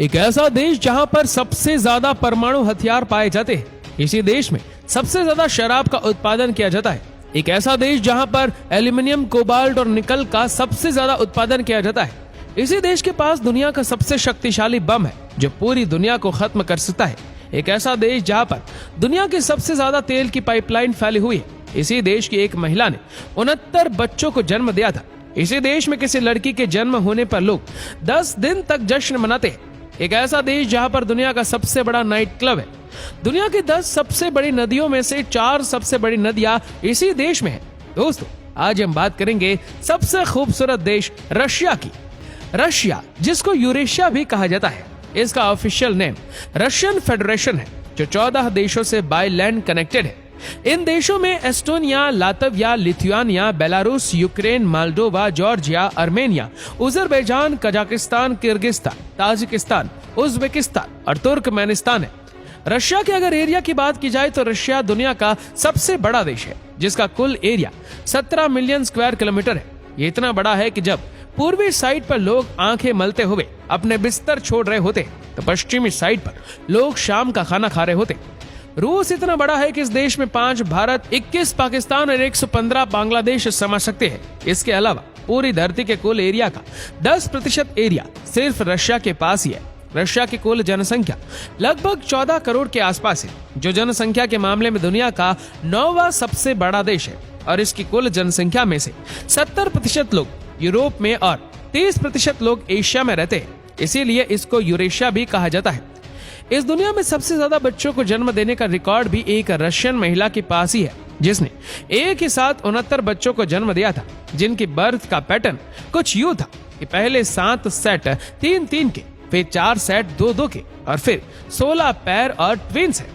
एक ऐसा देश जहां पर सबसे ज्यादा परमाणु हथियार पाए जाते हैं। इसी देश में सबसे ज्यादा शराब का उत्पादन किया जाता है। एक ऐसा देश जहां पर एल्यूमिनियम, कोबाल्ट और निकल का सबसे ज्यादा उत्पादन किया जाता है। इसी देश के पास दुनिया का सबसे शक्तिशाली बम है जो पूरी दुनिया को खत्म कर सकता है। एक ऐसा देश जहां पर दुनिया की सबसे ज्यादा तेल की पाइपलाइन फैली हुई है। इसी देश की एक महिला ने 69 बच्चों को जन्म दिया था। इसी देश में किसी लड़की के जन्म होने पर लोग 10 दिन तक जश्न मनाते हैं। एक ऐसा देश जहां पर दुनिया का सबसे बड़ा नाइट क्लब है। दुनिया की 10 सबसे बड़ी नदियों में से 4 सबसे बड़ी नदियां इसी देश में है। दोस्तों, आज हम बात करेंगे सबसे खूबसूरत देश रशिया की। रशिया, जिसको यूरेशिया भी कहा जाता है, इसका ऑफिशियल नेम रशियन फेडरेशन है जो 14 देशों से बाय लैंड कनेक्टेड है। इन देशों में Estonia, Latvia, Lithuania, Belarus, Ukraine, Moldova, Georgia, Armenia, Azerbaijan, Kazakhstan, Kyrgyzstan, Tajikistan, Uzbekistan और तुर्कमेनिस्तान है। रशिया के अगर एरिया की बात की जाए तो रशिया दुनिया का सबसे बड़ा देश है जिसका कुल एरिया 17 मिलियन स्क्वायर किलोमीटर है। ये इतना बड़ा है कि जब पूर्वी साइड पर लोग आंखें मलते हुए अपने बिस्तर छोड़ रहे होते तो पश्चिमी साइड पर लोग शाम का खाना खा रहे होते। रूस इतना बड़ा है कि इस देश में 5 भारत, 21 पाकिस्तान और 115 बांग्लादेश समा सकते हैं। इसके अलावा पूरी धरती के कुल एरिया का 10% एरिया सिर्फ रशिया के पास ही है। रशिया की कुल जनसंख्या लगभग 14 करोड़ के आसपास है, जो जनसंख्या के मामले में दुनिया का 9वां सबसे बड़ा देश है। और इसकी कुल जनसंख्या में से 70% लोग यूरोप में और 30% लोग एशिया में रहते हैं। इसीलिए इसको यूरेशिया भी कहा जाता है। इस दुनिया में सबसे ज्यादा बच्चों को जन्म देने का रिकॉर्ड भी एक रशियन महिला के पास ही है, जिसने एक ही साथ 69 बच्चों को जन्म दिया था, जिनकी बर्थ का पैटर्न कुछ यूं था कि पहले 7 सेट 3-3 के, फिर 4 सेट 2-2 के और फिर 16 पैर और ट्विंस है।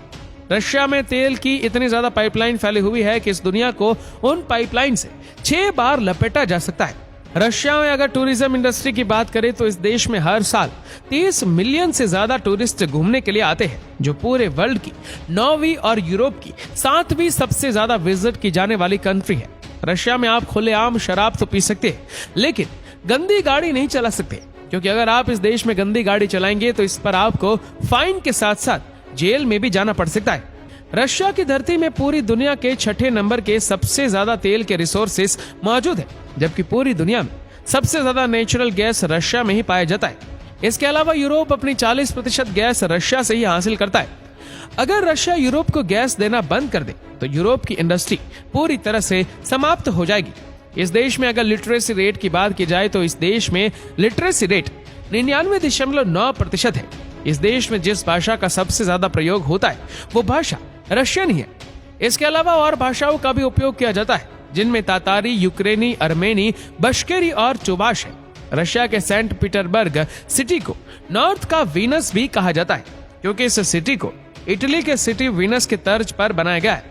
रशिया में तेल की इतनी ज्यादा पाइपलाइन फैली हुई है कि इस दुनिया को उन पाइपलाइन से 6 बार लपेटा जा सकता है। रशिया में अगर टूरिज्म इंडस्ट्री की बात करें तो इस देश में हर साल 30 मिलियन से ज्यादा टूरिस्ट घूमने के लिए आते हैं, जो पूरे वर्ल्ड की 9वीं और यूरोप की 7वीं सबसे ज्यादा विजिट की जाने वाली कंट्री है। रशिया में आप खुलेआम शराब तो पी सकते हैं, लेकिन गंदी गाड़ी नहीं चला सकते, क्योंकि अगर आप इस देश में गंदी गाड़ी चलाएंगे तो इस पर आपको फाइन के साथ साथ जेल में भी जाना पड़ सकता है। रशिया की धरती में पूरी दुनिया के 6ठे नंबर के सबसे ज्यादा तेल के रिसोर्सेस मौजूद है, जबकि पूरी दुनिया में सबसे ज्यादा नेचुरल गैस रशिया में ही पाया जाता है। इसके अलावा यूरोप अपनी 40% गैस रशिया से ही हासिल करता है। अगर रशिया यूरोप को गैस देना बंद कर दे तो यूरोप की इंडस्ट्री पूरी तरह से समाप्त हो जाएगी। इस देश में अगर लिटरेसी रेट की बात की जाए तो इस देश में लिटरेसी रेट 99.9% है। इस देश में जिस भाषा का सबसे ज्यादा प्रयोग होता है वो भाषा रशियन ही है। इसके अलावा और भाषाओं का भी उपयोग किया जाता है, जिनमें तातारी, यूक्रेनी, अर्मेनी, बश्केरी और चुबाश है। रशिया के सेंट पीटरबर्ग सिटी को नॉर्थ का वीनस भी कहा जाता है, क्योंकि इस सिटी को इटली के सिटी वीनस के तर्ज पर बनाया गया है,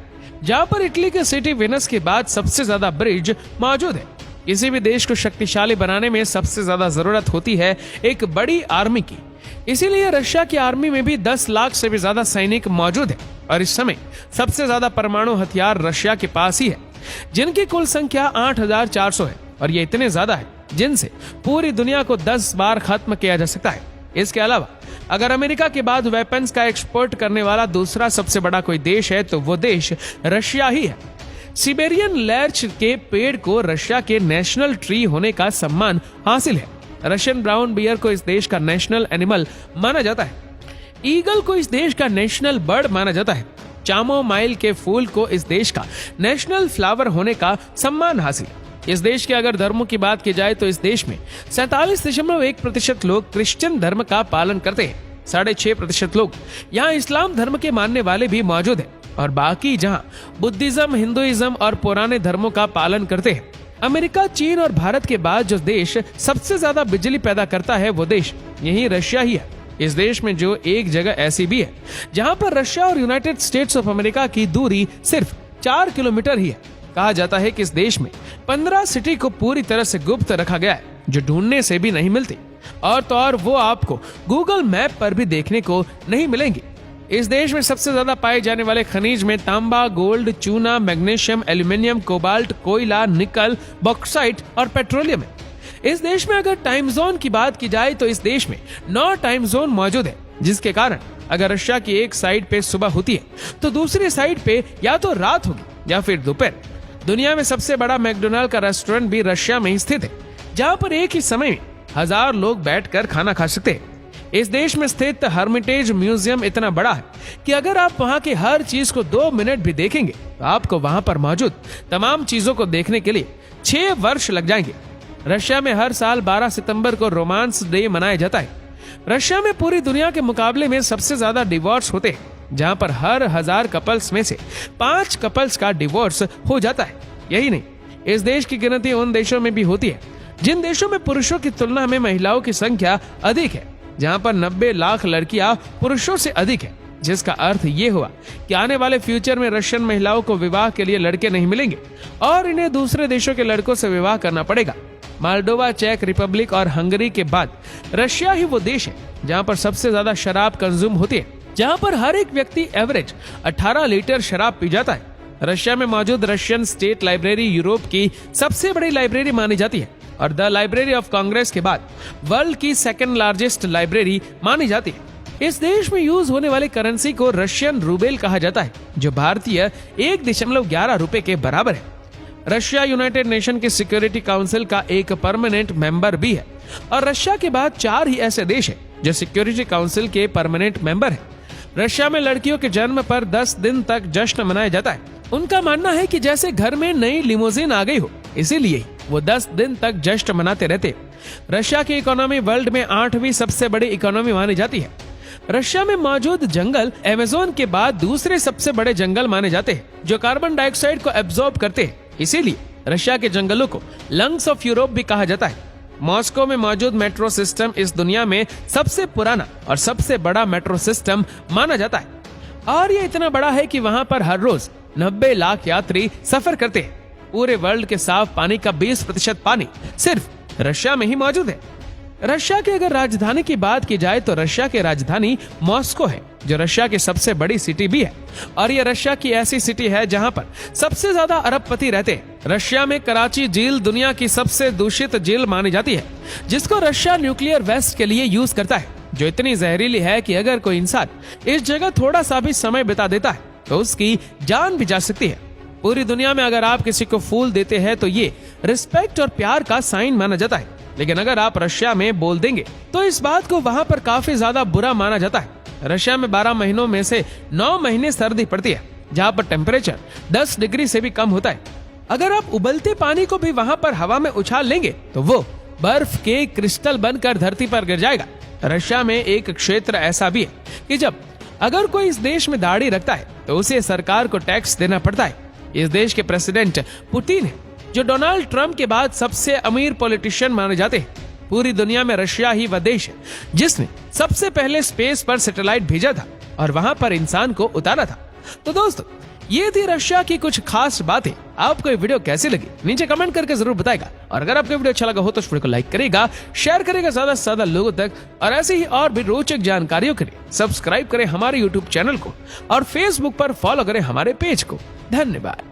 जहां पर इटली के सिटी वीनस के बाद सबसे ज्यादा ब्रिज मौजूद है। किसी भी देश को शक्तिशाली बनाने में सबसे ज्यादा जरूरत होती है एक बड़ी आर्मी की। इसीलिए रशिया की आर्मी में भी 10 लाख से भी ज्यादा सैनिक मौजूद है और इस समय सबसे ज्यादा परमाणु हथियार रशिया के पास ही है, जिनकी कुल संख्या 8400 है और ये इतने ज्यादा है जिनसे पूरी दुनिया को 10 बार खत्म किया जा सकता है। इसके अलावा अगर अमेरिका के बाद वेपन्स का एक्सपोर्ट करने वाला दूसरा सबसे बड़ा कोई देश है तो वो देश रशिया ही है। सिबेरियन लैर्च के पेड़ को रशिया के नेशनल ट्री होने का सम्मान हासिल है। रशियन ब्राउन बियर को इस देश का नेशनल एनिमल माना जाता है। ईगल को इस देश का नेशनल बर्ड माना जाता है। चामोमाइल के फूल को इस देश का नेशनल फ्लावर होने का सम्मान हासिल है। इस देश के अगर धर्मों की बात की जाए तो इस देश में 47.1% लोग क्रिश्चियन धर्म का पालन करते हैं। 6.5% लोग यहाँ इस्लाम धर्म के मानने वाले भी मौजूद हैं और बाकी जहाँ बुद्धिज्म, हिंदुइज्म और पुराने धर्मों का पालन करते हैं। अमेरिका, चीन और भारत के बाद जो देश सबसे ज्यादा बिजली पैदा करता है वो देश यही रशिया ही है। इस देश में जो एक जगह ऐसी भी है जहां पर रशिया और यूनाइटेड स्टेट्स ऑफ अमेरिका की दूरी सिर्फ 4 किलोमीटर ही है। कहा जाता है कि इस देश में 15 सिटी को पूरी तरह से गुप्त रखा गया है, जो ढूंढने से भी नहीं मिलती और तो और वो आपको गूगल मैप पर भी देखने को नहीं मिलेंगी। इस देश में सबसे ज्यादा पाए जाने वाले खनिज में तांबा, गोल्ड, चूना, मैग्नीशियम, एल्यूमिनियम, कोबाल्ट, कोयला, निकल, बॉक्साइट और पेट्रोलियम है। इस देश में अगर टाइम जोन की बात की जाए तो इस देश में 9 टाइम जोन मौजूद है, जिसके कारण अगर रशिया की एक साइड पे सुबह होती है तो दूसरी साइड पे या तो रात होगी या फिर दोपहर। दुनिया में सबसे बड़ा मैकडोनाल्ड का रेस्टोरेंट भी रशिया में ही स्थित है, जहां पर एक ही समय में 1000 लोग बैठकर खाना खा सकते हैं। इस देश में स्थित हर्मिटेज म्यूजियम इतना बड़ा है कि अगर आप वहां की हर चीज को 2 मिनट भी देखेंगे तो आपको वहां पर मौजूद तमाम चीजों को देखने के लिए 6 वर्ष लग जाएंगे। रशिया में हर साल 12 सितंबर को रोमांस डे मनाया जाता है। रशिया में पूरी दुनिया के मुकाबले में सबसे ज्यादा डिवोर्स होते हैं, जहां पर हर 1000 कपल्स में से 5 कपल्स का डिवोर्स हो जाता है। यही नहीं, इस देश की गिनती उन देशों में भी होती है जिन देशों में पुरुषों की तुलना में महिलाओं की संख्या अधिक है, जहां पर 90 लाख लड़कियां पुरुषों से अधिक है, जिसका अर्थ ये हुआ कि आने वाले फ्यूचर में रशियन महिलाओं को विवाह के लिए लड़के नहीं मिलेंगे और इन्हें दूसरे देशों के लड़कों से विवाह करना पड़ेगा। मोल्डोवा, चेक रिपब्लिक और हंगरी के बाद रशिया ही वो देश है जहां पर सबसे ज्यादा शराब कंज्यूम होती है, जहां पर हर एक व्यक्ति एवरेज 18 लीटर शराब पी जाता है। रशिया में मौजूद रशियन स्टेट लाइब्रेरी यूरोप की सबसे बड़ी लाइब्रेरी मानी जाती है और द लाइब्रेरी ऑफ कांग्रेस के बाद वर्ल्ड की 2nd लार्जेस्ट लाइब्रेरी मानी जाती है। इस देश में यूज होने वाली करेंसी को रशियन रूबेल कहा जाता है, जो भारतीय 1.11 रुपए के बराबर है। रशिया यूनाइटेड नेशन के सिक्योरिटी काउंसिल का एक परमानेंट मेंबर भी है और रशिया के बाद 4 ही ऐसे देश हैं जो सिक्योरिटी काउंसिल के परमानेंट मेंबर हैं। रशिया में लड़कियों के जन्म पर 10 दिन तक जश्न मनाया जाता है। उनका मानना है कि जैसे घर में नई लिमोजिन आ गई हो, इसीलिए वो 10 दिन तक जश्न मनाते रहते। रशिया की इकोनॉमी वर्ल्ड में 8वीं सबसे बड़ी इकोनॉमी मानी जाती है। रशिया में मौजूद जंगल अमेज़न के बाद दूसरे सबसे बड़े जंगल माने जाते हैं, जो कार्बन डाइऑक्साइड को एब्जॉर्ब करते हैं। इसीलिए रशिया के जंगलों को लंग्स ऑफ यूरोप भी कहा जाता है। मॉस्को में मौजूद मेट्रो सिस्टम इस दुनिया में सबसे पुराना और सबसे बड़ा मेट्रो सिस्टम माना जाता है और ये इतना बड़ा है कि वहां पर हर रोज 90 लाख यात्री सफर करते हैं। पूरे वर्ल्ड के साफ पानी का 20% पानी सिर्फ रशिया में ही मौजूद है। रशिया की अगर राजधानी की बात की जाए तो रशिया की राजधानी मॉस्को है, जो रशिया की सबसे बड़ी सिटी भी है और ये रशिया की ऐसी सिटी है जहां पर सबसे ज्यादा अरबपति रहते हैं। रशिया में कराची झील दुनिया की सबसे दूषित झील मानी जाती है, जिसको रशिया न्यूक्लियर वेस्ट के लिए यूज करता है, जो इतनी जहरीली है कि अगर कोई इंसान इस जगह थोड़ा सा भी समय बिता देता है तो उसकी जान भी जा सकती है। पूरी दुनिया में अगर आप किसी को फूल देते हैं तो ये रिस्पेक्ट और प्यार का साइन माना जाता है, लेकिन अगर आप रशिया में बोल देंगे तो इस बात को वहां पर काफी ज्यादा बुरा माना जाता है। रशिया में 12 महीनों में से 9 महीने सर्दी पड़ती है, जहां पर टेम्परेचर 10 डिग्री से भी कम होता है। अगर आप उबलते पानी को भी वहां पर हवा में उछाल लेंगे तो वो बर्फ के क्रिस्टल बनकर धरती पर गिर जाएगा। रशिया में एक क्षेत्र ऐसा भी है कि जब अगर कोई इस देश में दाढ़ी रखता है तो उसे सरकार को टैक्स देना पड़ता है। इस देश के प्रेसिडेंट पुतिन है, जो डोनाल्ड ट्रंप के बाद सबसे अमीर पॉलिटिशियन माने जाते हैं। पूरी दुनिया में रशिया ही वह देश है जिसने सबसे पहले स्पेस पर सैटेलाइट भेजा था और वहां पर इंसान को उतारा था। तो दोस्तों, ये थी रशिया की कुछ खास बातें। आपको ये वीडियो कैसी लगी नीचे कमेंट करके जरूर बताएगा और अगर आपको वीडियो अच्छा लगा हो तो इस वीडियो को लाइक करेगा, शेयर करेगा ज्यादा से ज्यादा लोगों तक और ऐसे ही और भी रोचक जानकारियों के लिए सब्सक्राइब करें हमारे यूट्यूब चैनल को और फेसबुक पर फॉलो करें हमारे पेज को। धन्यवाद।